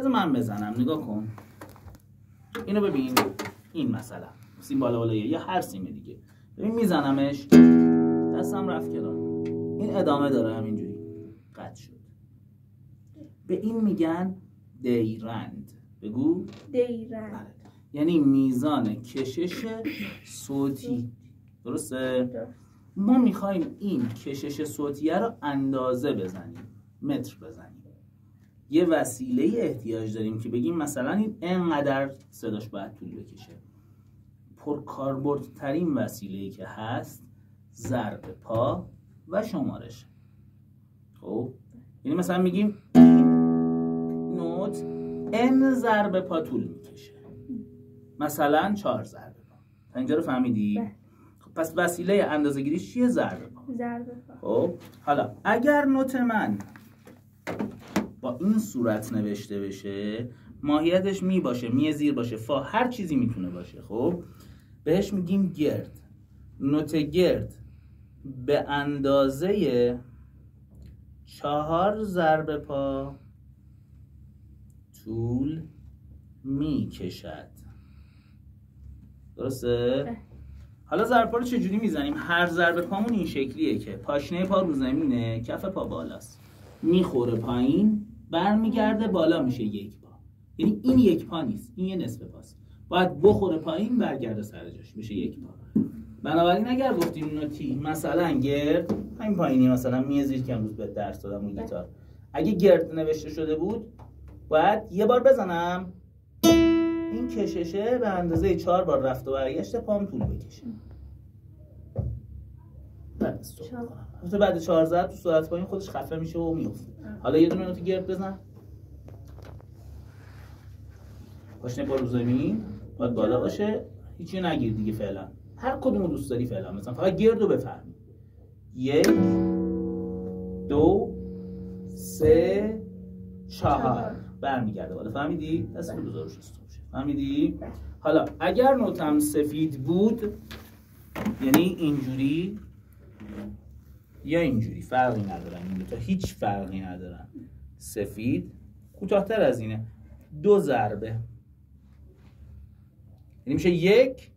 بذار من بزنم، نگاه کن اینو ببین، این مثلا سیم بالا بالاییه یا هر سیم دیگه، ببین میزنمش دستم رفت کنار، این ادامه داره همینجوری قطع شد. به این میگن دیرند. بگو دیرند. یعنی میزان کشش صوتی. درسته؟ ما میخوایم این کشش صوتیه رو اندازه بزنیم، متر بزنیم. یه وسیله احتیاج داریم که بگیم مثلا این انقدر صداش باید طول بکشه. پرکاربردترین وسیله‌ای که هست ضرب پا و شمارش. خب یعنی مثلا میگیم این نوت n ضرب پا طول میکشه، مثلا 4 ضرب پا. تا اینجا رو فهمیدی؟ خب پس وسیله اندازه گیریش چیه؟ ضرب پا. خب حالا اگر نوت من با این صورت نوشته بشه، ماهیتش می باشه، می زیر باشه، فا، هر چیزی میتونه باشه. خب بهش میگیم گرد. نوت گرد به اندازه 4 ضرب پا طول میکشد. درسته؟ حالا ضرب پا رو چجوری میزنیم؟ هر ضرب پامون این شکلیه که پاشنه پا رو زمینه، کف پا بالاست، میخوره پایین، برمیگرده بالا، میشه یک پا. یعنی این یک پا نیست، این یه نصف پاست، باید بخوره پایین برگرده سر جاش، میشه یک پا. بنابراین اگر گفتیم نوتی مثلا گرد، همین پایینی مثلا می زیر که امروز به درس دادم اون گیتار، اگه گرد نوشته شده بود باید یه بار بزنم، این کششه به اندازه 4 بار رفت و برگشت پام طول بکشه. بعد 4 ضرب تو سرعت پایین خودش خفه میشه و میفته. حالا یه دونه نوت گرد بزن، پاشنه پا رو زمین باید بالا باشه، هیچی نگیر دیگه فعلا، هر کدومو دوست داری فعلا، مثلا فقط گرد رو بفهمی. 1 2 3 4 برمیگرده بالا. فهمیدی؟ دست رو بذار روش استوب شه. فهمیدی؟ حالا اگر نوتم سفید بود، یعنی اینجوری یا اینجوری، فرقی ندارن این دوتا، هیچ فرقی ندارن. سفید کوتاه‌تر از اینه، 2 ضربه، یعنی میشه 1